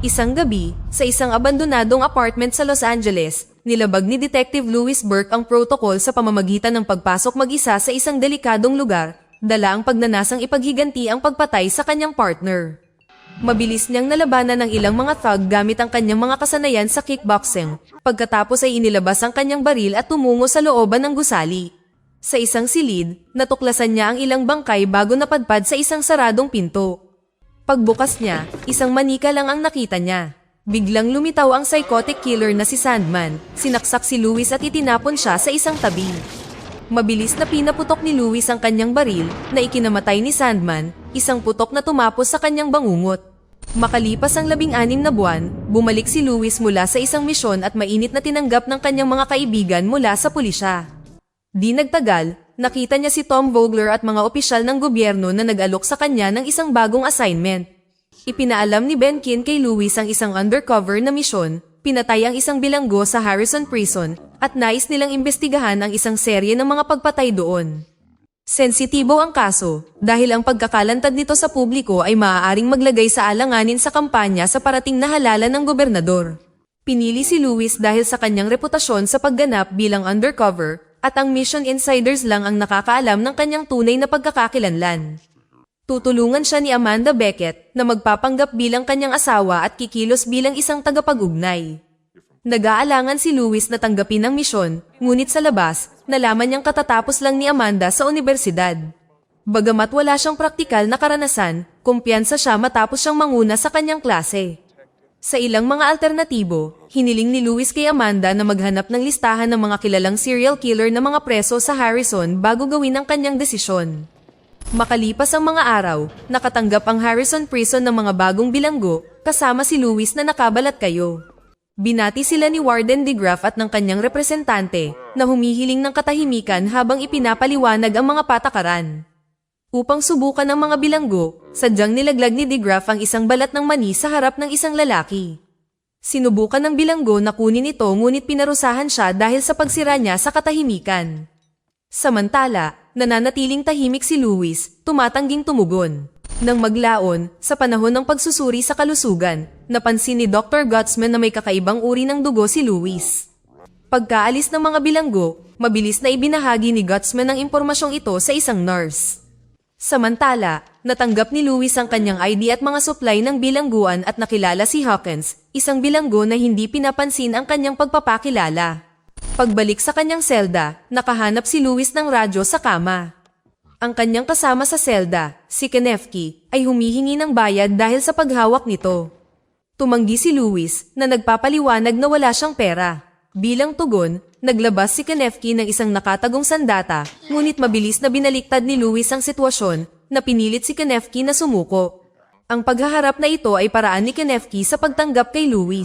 Isang gabi, sa isang abandonadong apartment sa Los Angeles, nilabag ni Detective Louis Burke ang protocol sa pamamagitan ng pagpasok mag-isa sa isang delikadong lugar, dala ang pagnanasang ipaghiganti ang pagpatay sa kanyang partner. Mabilis niyang nalabanan ng ilang mga thug gamit ang kanyang mga kasanayan sa kickboxing, pagkatapos ay inilabas ang kanyang baril at tumungo sa looban ng gusali. Sa isang silid, natuklasan niya ang ilang bangkay bago napadpad sa isang saradong pinto. Pagbukas niya, isang manika lang ang nakita niya. Biglang lumitaw ang psychotic killer na si Sandman, sinaksak si Louis at itinapon siya sa isang tabi. Mabilis na pinaputok ni Louis ang kanyang baril na ikinamatay ni Sandman, isang putok na tumapos sa kanyang bangungot. Makalipas ang 16 na buwan, bumalik si Louis mula sa isang misyon at mainit na tinanggap ng kanyang mga kaibigan mula sa pulisya. Di nagtagal, nakita niya si Tom Vogler at mga opisyal ng gobyerno na nag-alok sa kanya ng isang bagong assignment. Ipinaalam ni Ben Kin kay Louis ang isang undercover na misyon, pinatay ang isang bilanggo sa Harrison Prison, at nais nilang imbestigahan ang isang serye ng mga pagpatay doon. Sensitibo ang kaso, dahil ang pagkakalantad nito sa publiko ay maaaring maglagay sa alanganin sa kampanya sa parating na halalan ng gobernador. Pinili si Louis dahil sa kanyang reputasyon sa pagganap bilang undercover, at ang mission insiders lang ang nakakaalam ng kanyang tunay na pagkakakilanlan. Tutulungan siya ni Amanda Beckett na magpapanggap bilang kanyang asawa at kikilos bilang isang tagapag-ugnay. Nag-aalangan si Louis na tanggapin ang misyon, ngunit sa labas, nalaman niyang katatapos lang ni Amanda sa universidad. Bagamat wala siyang praktikal na karanasan, kumpiyansa siya matapos siyang manguna sa kanyang klase. Sa ilang mga alternatibo, hiniling ni Louis kay Amanda na maghanap ng listahan ng mga kilalang serial killer na mga preso sa Harrison bago gawin ang kanyang desisyon. Makalipas ang mga araw, nakatanggap ang Harrison Prison ng mga bagong bilanggo, kasama si Louis na nakabalat kayo. Binati sila ni Warden DeGraff at ng kanyang representante, na humihiling ng katahimikan habang ipinapaliwanag ang mga patakaran. Upang subukan ng mga bilanggo, sadyang nilaglag ni DeGraff ang isang balat ng mani sa harap ng isang lalaki. Sinubukan ng bilanggo na kunin ito ngunit pinarusahan siya dahil sa pagsira niya sa katahimikan. Samantala, nananatiling tahimik si Louis, tumatangging tumugon. Nang maglaon, sa panahon ng pagsusuri sa kalusugan, napansin ni Dr. Gutzman na may kakaibang uri ng dugo si Louis. Pagkaalis ng mga bilanggo, mabilis na ibinahagi ni Gutzman ang impormasyong ito sa isang nurse. Samantala, natanggap ni Louis ang kanyang ID at mga supply ng bilangguan at nakilala si Hawkins, isang bilanggo na hindi pinapansin ang kanyang pagpapakilala. Pagbalik sa kanyang selda, nakahanap si Louis ng radyo sa kama. Ang kanyang kasama sa selda, si Kenefki, ay humihingi ng bayad dahil sa paghawak nito. Tumanggi si Louis na nagpapaliwanag na wala siyang pera. Bilang tugon, naglabas si Kenefki ng isang nakatagong sandata, ngunit mabilis na binaliktad ni Louis ang sitwasyon na pinilit si Kenefki na sumuko. Ang paghaharap na ito ay paraan ni Kenefki sa pagtanggap kay Louis.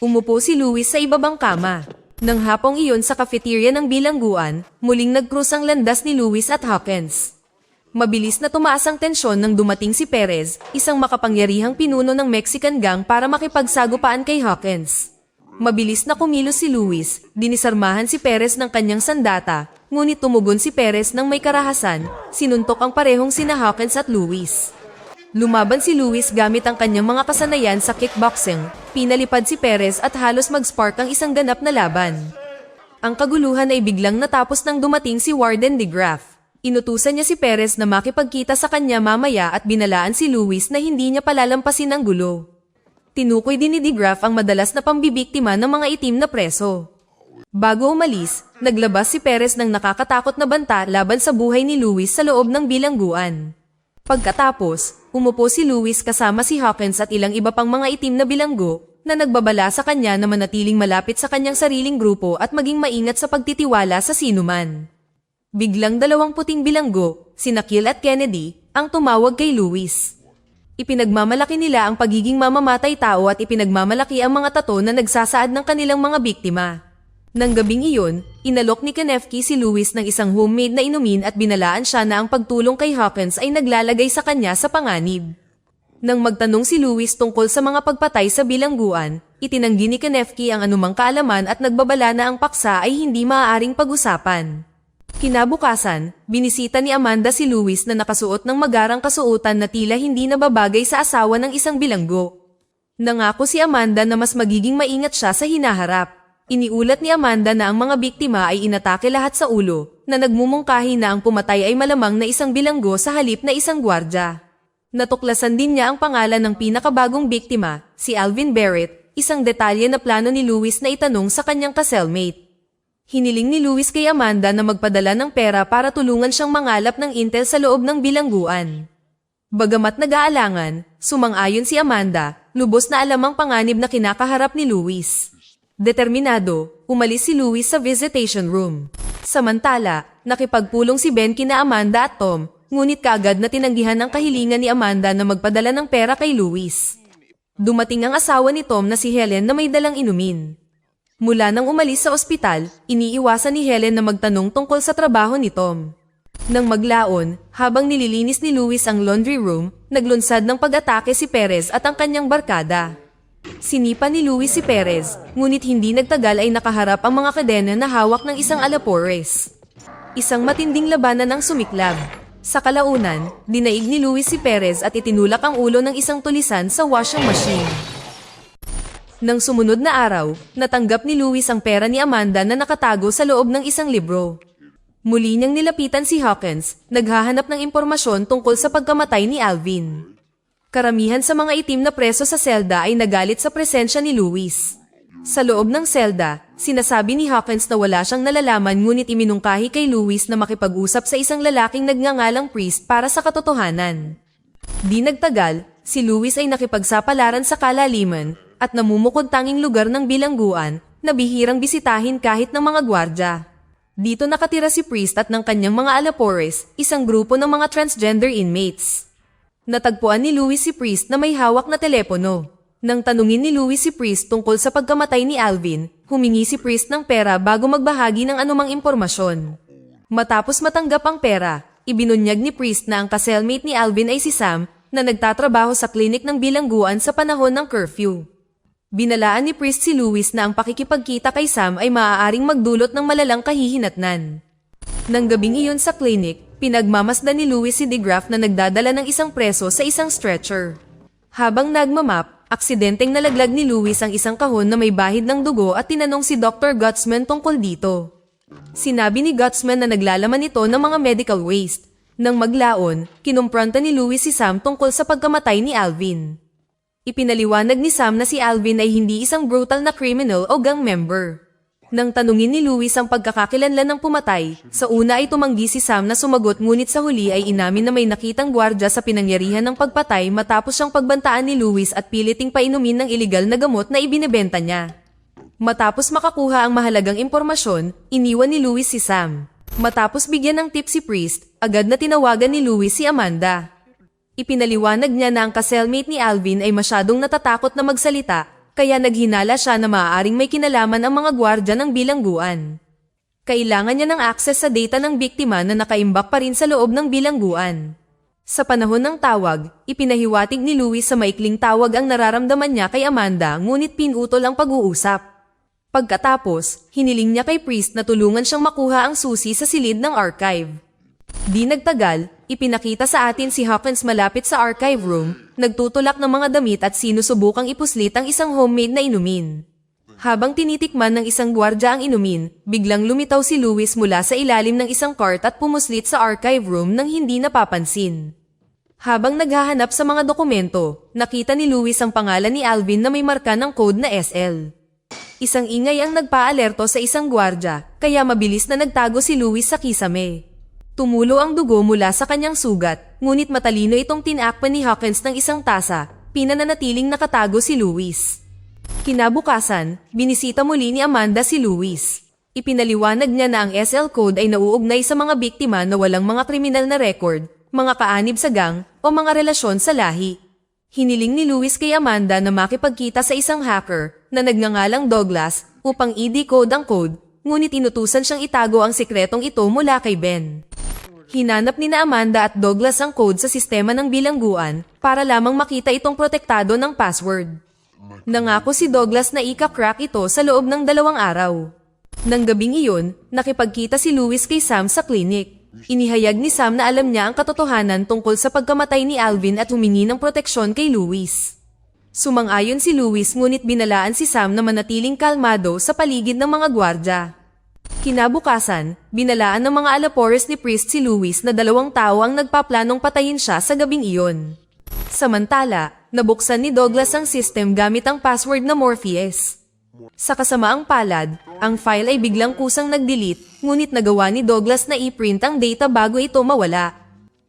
Umupo si Louis sa ibabang kama. Nang hapong iyon sa cafeteria ng bilangguan, muling nagkrus ang landas ni Louis at Hawkins. Mabilis na tumaas ang tensyon nang dumating si Perez, isang makapangyarihang pinuno ng Mexican gang para makipagsagupaan kay Hawkins. Mabilis na kumilos si Louis, dinisarmahan si Perez ng kanyang sandata, ngunit tumugon si Perez ng may karahasan, sinuntok ang parehong sina Hawkins at Louis. Lumaban si Louis gamit ang kanyang mga kasanayan sa kickboxing, pinalipad si Perez at halos mag-spark ang isang ganap na laban. Ang kaguluhan ay biglang natapos nang dumating si Warden DeGraff. Inutusan niya si Perez na makipagkita sa kanya mamaya at binalaan si Louis na hindi niya palalampasin ang gulo. Tinukoy din ni DeGraff ang madalas na pambibiktima ng mga itim na preso. Bago umalis, naglabas si Perez ng nakakatakot na banta laban sa buhay ni Louis sa loob ng bilangguan. Pagkatapos, umupo si Louis kasama si Hawkins at ilang iba pang mga itim na bilanggo na nagbabala sa kanya na manatiling malapit sa kanyang sariling grupo at maging maingat sa pagtitiwala sa sinuman. Biglang 2 puting bilanggo, sina Kill at Kennedy, ang tumawag kay Louis. Ipinagmamalaki nila ang pagiging mamamatay tao at ipinagmamalaki ang mga tato na nagsasaad ng kanilang mga biktima. Nang gabing iyon, inalok ni Kenefki si Louis ng isang homemade na inumin at binalaan siya na ang pagtulong kay Hawkins ay naglalagay sa kanya sa panganib. Nang magtanong si Louis tungkol sa mga pagpatay sa bilangguan, itinanggi ni Kenefki ang anumang kaalaman at nagbabala na ang paksa ay hindi maaaring pag-usapan. Kinabukasan, binisita ni Amanda si Louis na nakasuot ng magarang kasuotan na tila hindi nababagay sa asawa ng isang bilanggo. Nangako si Amanda na mas magiging maingat siya sa hinaharap. Iniulat ni Amanda na ang mga biktima ay inatake lahat sa ulo, na nagmumungkahi na ang pumatay ay malamang na isang bilanggo sa halip na isang gwardya. Natuklasan din niya ang pangalan ng pinakabagong biktima, si Alvin Barrett, isang detalye na plano ni Lewis na itanong sa kanyang ka-cellmate. Hiniling ni Lewis kay Amanda na magpadala ng pera para tulungan siyang mangalap ng intel sa loob ng bilangguan. Bagamat nag-aalangan, sumang-ayon si Amanda, lubos na alam ang panganib na kinakaharap ni Lewis. Determinado, umalis si Lewis sa visitation room. Samantala, nakipagpulong si Ben kina Amanda at Tom, ngunit kaagad na tinanggihan ang kahilingan ni Amanda na magpadala ng pera kay Lewis. Dumating ang asawa ni Tom na si Helen na may dalang inumin. Mula nang umalis sa ospital, iniiwasan ni Helen na magtanong tungkol sa trabaho ni Tom. Nang maglaon, habang nililinis ni Lewis ang laundry room, naglunsad ng pag-atake si Perez at ang kanyang barkada. Sinipa ni Lewis si Perez, ngunit hindi nagtagal ay nakaharap ang mga kadena na hawak ng isang alapores. Isang matinding labanan ang sumiklab. Sa kalaunan, dinaig ni Lewis si Perez at itinulak ang ulo ng isang tulisan sa washing machine. Nang sumunod na araw, natanggap ni Lewis ang pera ni Amanda na nakatago sa loob ng isang libro. Muli niyang nilapitan si Hawkins, naghahanap ng impormasyon tungkol sa pagkamatay ni Alvin. Karamihan sa mga itim na preso sa selda ay nagalit sa presensya ni Lewis. Sa loob ng selda, sinasabi ni Hawkins na wala siyang nalalaman ngunit iminungkahi kay Lewis na makipag-usap sa isang lalaking nagngangalang priest para sa katotohanan. Di nagtagal, si Lewis ay nakipagsapalaran sa kalaliman at namumukod tanging lugar ng bilangguan na bihirang bisitahin kahit ng mga gwardya. Dito nakatira si Priest at ng kanyang mga alapores, isang grupo ng mga transgender inmates. Natagpuan ni Lewis si Priest na may hawak na telepono. Nang tanungin ni Lewis si Priest tungkol sa pagkamatay ni Alvin, humingi si Priest ng pera bago magbahagi ng anumang impormasyon. Matapos matanggap ang pera, ibinunyag ni Priest na ang ka-cellmate ni Alvin ay si Sam na nagtatrabaho sa klinik ng bilangguan sa panahon ng curfew. Binalaan ni Priest si Lewis na ang pakikipagkita kay Sam ay maaaring magdulot ng malalang kahihinatnan. Nang gabing iyon sa klinik, pinagmamasdan ni Lewis si DeGraff na nagdadala ng isang preso sa isang stretcher. Habang nagmamap, aksidenteng nalaglag ni Lewis ang isang kahon na may bahid ng dugo at tinanong si Dr. Gutzman tungkol dito. Sinabi ni Gutzman na naglalaman ito ng mga medical waste. Nang maglaon, kinumpronta ni Lewis si Sam tungkol sa pagkamatay ni Alvin. Ipinaliwanag ni Sam na si Alvin ay hindi isang brutal na criminal o gang member. Nang tanungin ni Lewis ang pagkakakilanlan ng pumatay, sa una ay tumanggi si Sam na sumagot ngunit sa huli ay inamin na may nakitang gwardya sa pinangyarihan ng pagpatay matapos siyang pagbantaan ni Lewis at piliting painumin ng iligal na gamot na ibinebenta niya. Matapos makakuha ang mahalagang impormasyon, iniwan ni Lewis si Sam. Matapos bigyan ng tip si Priest, agad na tinawagan ni Lewis si Amanda. Ipinaliwanag niya na ang ka-cellmate ni Alvin ay masyadong natatakot na magsalita, kaya naghinala siya na maaaring may kinalaman ang mga gwardya ng bilangguan. Kailangan niya ng access sa data ng biktima na nakaimbak pa rin sa loob ng bilangguan. Sa panahon ng tawag, ipinahiwatig ni Lewis sa maikling tawag ang nararamdaman niya kay Amanda ngunit pinutol ang pag-uusap. Pagkatapos, hiniling niya kay Priest na tulungan siyang makuha ang susi sa silid ng archive. Di nagtagal, ipinakita sa atin si Hawkins malapit sa archive room, nagtutulak ng mga damit at sinusubukang ipuslit ang isang homemade na inumin. Habang tinitikman ng isang gwardya ang inumin, biglang lumitaw si Lewis mula sa ilalim ng isang cart at pumuslit sa archive room nang hindi napapansin. Habang naghahanap sa mga dokumento, nakita ni Lewis ang pangalan ni Alvin na may marka ng code na SL. Isang ingay ang nagpa-alerto sa isang gwardya, kaya mabilis na nagtago si Lewis sa kisame. Tumulo ang dugo mula sa kanyang sugat, ngunit matalino itong tinakpan ni Hawkins ng isang tasa, pinananatiling nakatago si Lewis. Kinabukasan, binisita muli ni Amanda si Lewis. Ipinaliwanag niya na ang SL code ay nauugnay sa mga biktima na walang mga kriminal na record, mga kaanib sa gang, o mga relasyon sa lahi. Hiniling ni Lewis kay Amanda na makipagkita sa isang hacker na nagngangalang Douglas upang i-decode ang code, ngunit inutusan siyang itago ang sikretong ito mula kay Ben. Hinanap ni na Amanda at Douglas ang code sa sistema ng bilangguan para lamang makita itong protektado ng password. Nangako si Douglas na ika-crack ito sa loob ng 2 araw. Nang gabing iyon, nakipagkita si Lewis kay Sam sa klinik. Inihayag ni Sam na alam niya ang katotohanan tungkol sa pagkamatay ni Alvin at humingi ng proteksyon kay Lewis. Sumang-ayon si Luis ngunit binalaan si Sam na manatiling kalmado sa paligid ng mga gwardya. Kinabukasan, binalaan ng mga alapores ni Priest si Luis na 2 tao ang nagpaplanong patayin siya sa gabing iyon. Samantala, nabuksan ni Douglas ang system gamit ang password na Morpheus. Sa kasamaang palad, ang file ay biglang kusang nag-delete, ngunit nagawa ni Douglas na i-print ang data bago ito mawala.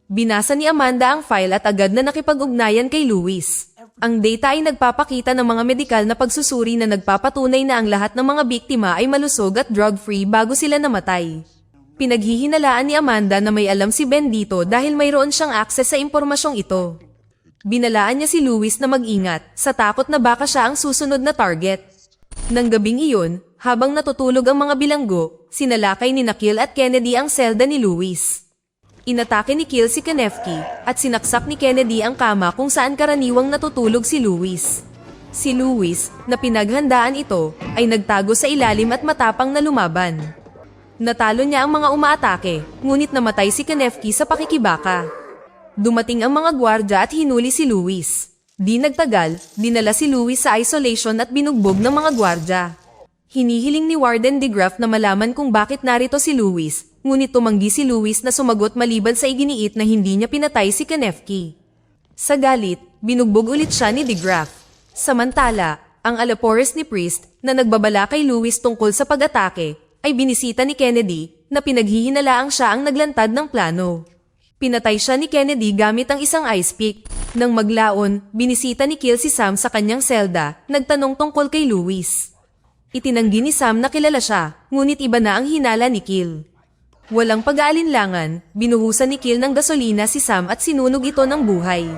Binasa ni Amanda ang file at agad na nakipag-ugnayan kay Luis. Ang data ay nagpapakita ng mga medikal na pagsusuri na nagpapatunay na ang lahat ng mga biktima ay malusog at drug-free bago sila namatay. Pinaghihinalaan ni Amanda na may alam si Ben dito dahil mayroon siyang access sa impormasyong ito. Binalaan niya si Luis na mag-ingat sa takot na baka siya ang susunod na target. Nang gabing iyon, habang natutulog ang mga bilanggo, sinalakay ni Kill at Kennedy ang selda ni Luis. Inatake ni Kill si Kanefki at sinaksak ni Kennedy ang kama kung saan karaniwang natutulog si Luis. Si Luis, na pinaghandaan ito, ay nagtago sa ilalim at matapang na lumaban. Natalo niya ang mga umaatake, ngunit namatay si Kanefki sa pakikibaka. Dumating ang mga gwardya at hinuli si Luis. Di nagtagal, dinala si Luis sa isolation at binugbog ng mga gwardya. Hinihiling ni Warden DeGraff na malaman kung bakit narito si Luis, ngunit tumanggi si Luis na sumagot maliban sa iginiit na hindi niya pinatay si Kanefki. Sa galit, binugbog ulit siya ni DeGraff. Samantala, ang alapores ni Priest na nagbabala kay Luis tungkol sa pag-atake ay binisita ni Kennedy na pinaghihinalaang siya ang naglantad ng plano. Pinatay siya ni Kennedy gamit ang isang ice pick. Nang maglaon, binisita ni Kill si Sam sa kanyang selda, nagtanong tungkol kay Luis. Itinanggi ni Sam na kilala siya, ngunit iba na ang hinala ni Kill. Walang pag-aalinlangan, binuhusan ni Kill ng gasolina si Sam at sinunog ito ng buhay.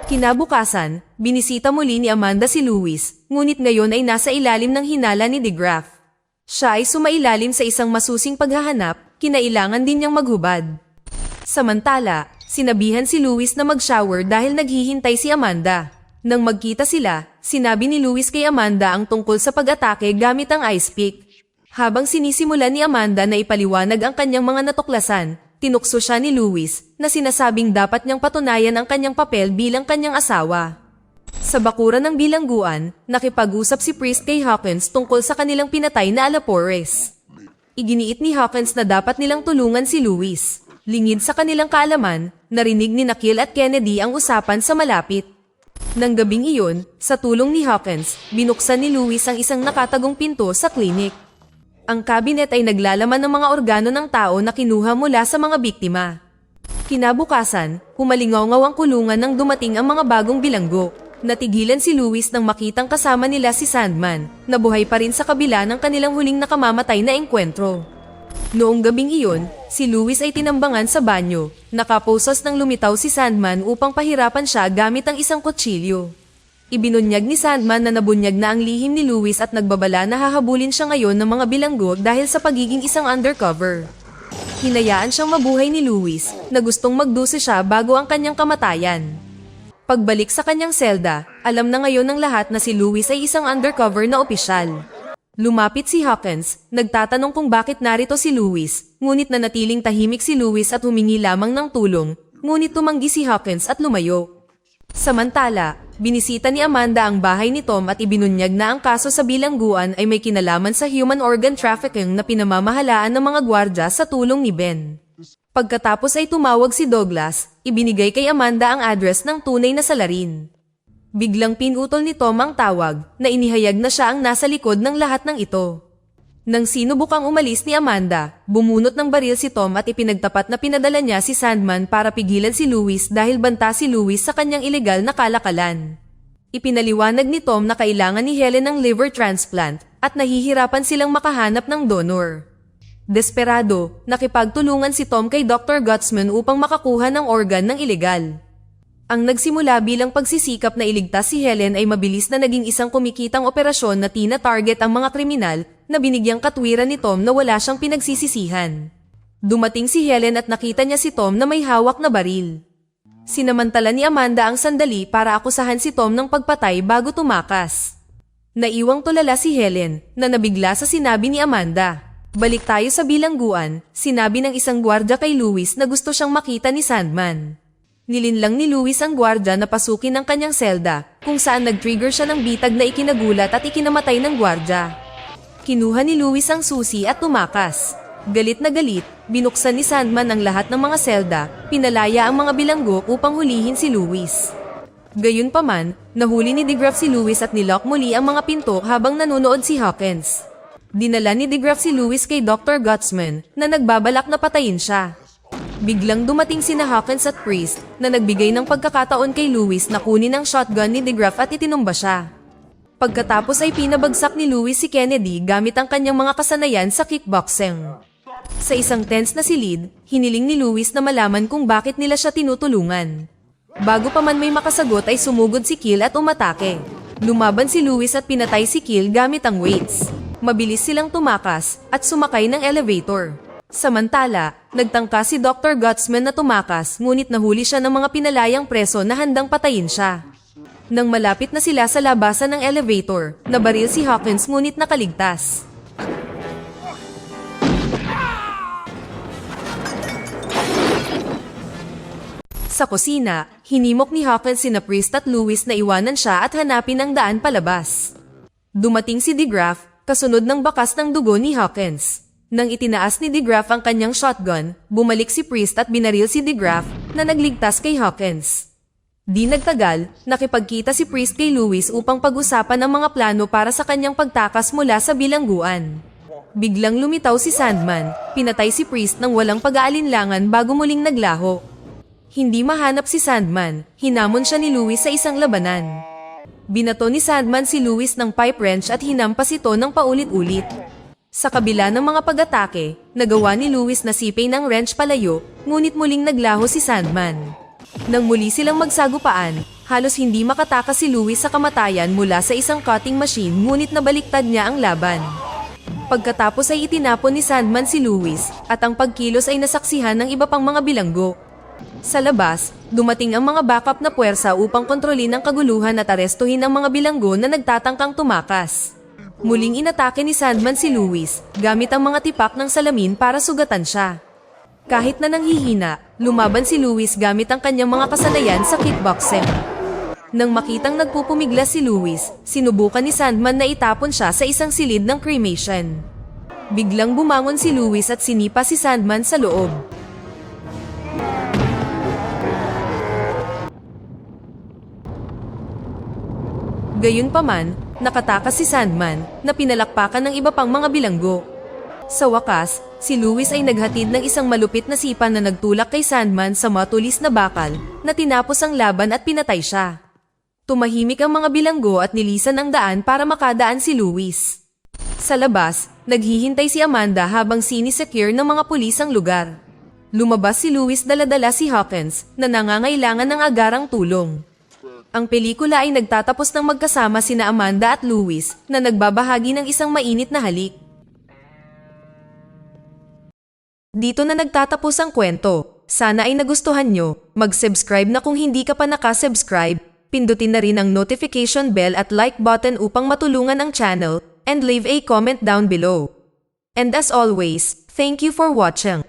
Kinabukasan, binisita muli ni Amanda si Luis, ngunit ngayon ay nasa ilalim ng hinala ni DeGraff. Siya ay sumailalim sa isang masusing paghahanap, kinailangan din niyang maghubad. Samantala, sinabihan si Luis na mag-shower dahil naghihintay si Amanda. Nang magkita sila, sinabi ni Luis kay Amanda ang tungkol sa pag-atake gamit ang ice pick. Habang sinisimulan ni Amanda na ipaliwanag ang kanyang mga natuklasan, tinukso siya ni Luis na sinasabing dapat niyang patunayan ang kanyang papel bilang kanyang asawa. Sa bakuran ng bilangguan, nakipag-usap si Priest kay Hawkins tungkol sa kanilang pinatay na alapores. Iginiit ni Hawkins na dapat nilang tulungan si Luis. Lingid sa kanilang kaalaman, narinig ni Kill at Kennedy ang usapan sa malapit. Nang gabing iyon, sa tulong ni Hawkins, binuksan ni Luis ang isang nakatagong pinto sa klinik. Ang kabinet ay naglalaman ng mga organo ng tao na kinuha mula sa mga biktima. Kinabukasan, humalingaw-ngaw ang kulungan nang dumating ang mga bagong bilanggo. Natigilan si Luis nang makitang kasama nila si Sandman, na buhay pa rin sa kabila ng kanilang huling nakamamatay na engkwentro. Noong gabing iyon, si Luis ay tinambangan sa banyo. Nakaposos nang lumitaw si Sandman upang pahirapan siya gamit ang isang kutsilyo. Ibinunyag ni Sandman na nabunyag na ang lihim ni Luis at nagbabala na hahabulin siya ngayon ng mga bilanggo dahil sa pagiging isang undercover. Hinayaan siyang mabuhay ni Luis na gustong magdusi siya bago ang kanyang kamatayan. Pagbalik sa kanyang selda, alam na ngayon ng lahat na si Luis ay isang undercover na opisyal. Lumapit si Hawkins, nagtatanong kung bakit narito si Luis, ngunit nanatiling tahimik si Luis at humingi lamang ng tulong, ngunit tumanggi si Hawkins at lumayo. Samantala, binisita ni Amanda ang bahay ni Tom at ibinunyag na ang kaso sa bilangguan ay may kinalaman sa human organ trafficking na pinamamahalaan ng mga gwardya sa tulong ni Ben. Pagkatapos ay tumawag si Douglas, ibinigay kay Amanda ang address ng tunay na salarin. Biglang pinutol ni Tom ang tawag na inihayag na siya ang nasa likod ng lahat ng ito. Nang sinubukang umalis ni Amanda, bumunot ng baril si Tom at ipinagtapat na pinadala niya si Sandman para pigilan si Luis dahil banta si Luis sa kanyang ilegal na kalakalan. Ipinaliwanag ni Tom na kailangan ni Helen ng liver transplant at nahihirapan silang makahanap ng donor. Desperado, nakipagtulungan si Tom kay Dr. Gutsman upang makakuha ng organ ng ilegal. Ang nagsimula bilang pagsisikap na iligtas si Helen ay mabilis na naging isang kumikitang operasyon na tina-target ang mga kriminal na binigyang katwiran ni Tom na wala siyang pinagsisisihan. Dumating si Helen at nakita niya si Tom na may hawak na baril. Sinamantala ni Amanda ang sandali para akusahan si Tom ng pagpatay bago tumakas. Naiwang tulala si Helen na nabigla sa sinabi ni Amanda. Balik tayo sa bilangguan, sinabi ng isang gwardya kay Luis na gusto siyang makita ni Sandman. Nilinlang ni Luis ang gwardya na pasukin ang kanyang selda kung saan nag-trigger siya ng bitag na ikinagulat at ikinamatay ng gwardya. Kinuha ni Luis ang susi at tumakas. Galit na galit, binuksan ni Sandman ang lahat ng mga selda, pinalaya ang mga bilanggo upang hulihin si Luis. Gayunpaman, nahuli ni DeGraff si Luis at nilock muli ang mga pinto habang nanonood si Hawkins. Dinala ni DeGraff si Luis kay Dr. Gutsman na nagbabalak na patayin siya. Biglang dumating sina Hawkins at Priest na nagbigay ng pagkakataon kay Luis na kunin ang shotgun ni DeGraff at itinumba siya. Pagkatapos ay pinabagsak ni Luis si Kennedy gamit ang kanyang mga kasanayan sa kickboxing. Sa isang tense na silid, hiniling ni Luis na malaman kung bakit nila siya tinutulungan. Bago pa man may makasagot ay sumugod si Kill at umatake. Lumaban si Luis at pinatay si Kill gamit ang weights. Mabilis silang tumakas at sumakay ng elevator. Samantala, nagtangka si Dr. Gutsman na tumakas ngunit nahuli siya ng mga pinalayang preso na handang patayin siya. Nang malapit na sila sa labasan ng elevator, nabaril si Hawkins ngunit nakaligtas. Sa kusina, hinimok ni Hawkins sina Priest at Luis na iwanan siya at hanapin ang daan palabas. Dumating si DeGraff, kasunod ng bakas ng dugo ni Hawkins. Nang itinaas ni DeGraff ang kanyang shotgun, bumalik si Priest at binaril si DeGraff na nagligtas kay Hawkins. Di nagtagal, nakipagkita si Priest kay Luis upang pag-usapan ang mga plano para sa kanyang pagtakas mula sa bilangguan. Biglang lumitaw si Sandman, pinatay si Priest nang walang pag-aalinlangan bago muling naglaho. Hindi mahanap si Sandman, hinamon siya ni Luis sa isang labanan. Binato ni Sandman si Luis ng pipe wrench at hinampas ito ng paulit-ulit. Sa kabila ng mga pag-atake, nagawa ni Luis na sipay ng wrench palayo, ngunit muling naglaho si Sandman. Nang muli silang magsagupaan, halos hindi makatakas si Luis sa kamatayan mula sa isang cutting machine ngunit nabaliktad niya ang laban. Pagkatapos ay itinapon ni Sandman si Luis at ang pagkilos ay nasaksihan ng iba pang mga bilanggo. Sa labas, dumating ang mga backup na puwersa upang kontrolin ang kaguluhan at arestuhin ang mga bilanggo na nagtatangkang tumakas. Muling inatake ni Sandman si Luis gamit ang mga tipak ng salamin para sugatan siya. Kahit na nanghihina, lumaban si Luis gamit ang kanyang mga kasanayan sa kickboxing. Nang makitang nagpupumiglas si Luis, sinubukan ni Sandman na itapon siya sa isang silid ng cremation. Biglang bumangon si Luis at sinipa si Sandman sa loob. Gayunpaman, nakatakas si Sandman na pinalakpakan ng iba pang mga bilanggo. Sa wakas, si Luis ay naghatid ng isang malupit na sipa na nagtulak kay Sandman sa matulis na bakal na tinapos ang laban at pinatay siya. Tumahimik ang mga bilanggo at nilisan ang daan para makadaan si Luis. Sa labas, naghihintay si Amanda habang sinisecure ng mga pulis ang lugar. Lumabas si Luis dala-dala si Hawkins na nangangailangan ng agarang tulong. Ang pelikula ay nagtatapos ng magkasama sina Amanda at Luis na nagbabahagi ng isang mainit na halik. Dito na nagtatapos ang kwento. Sana ay nagustuhan nyo. Mag-subscribe na kung hindi ka pa nakasubscribe. Pindutin na rin ang notification bell at like button upang matulungan ang channel and leave a comment down below. And as always, thank you for watching.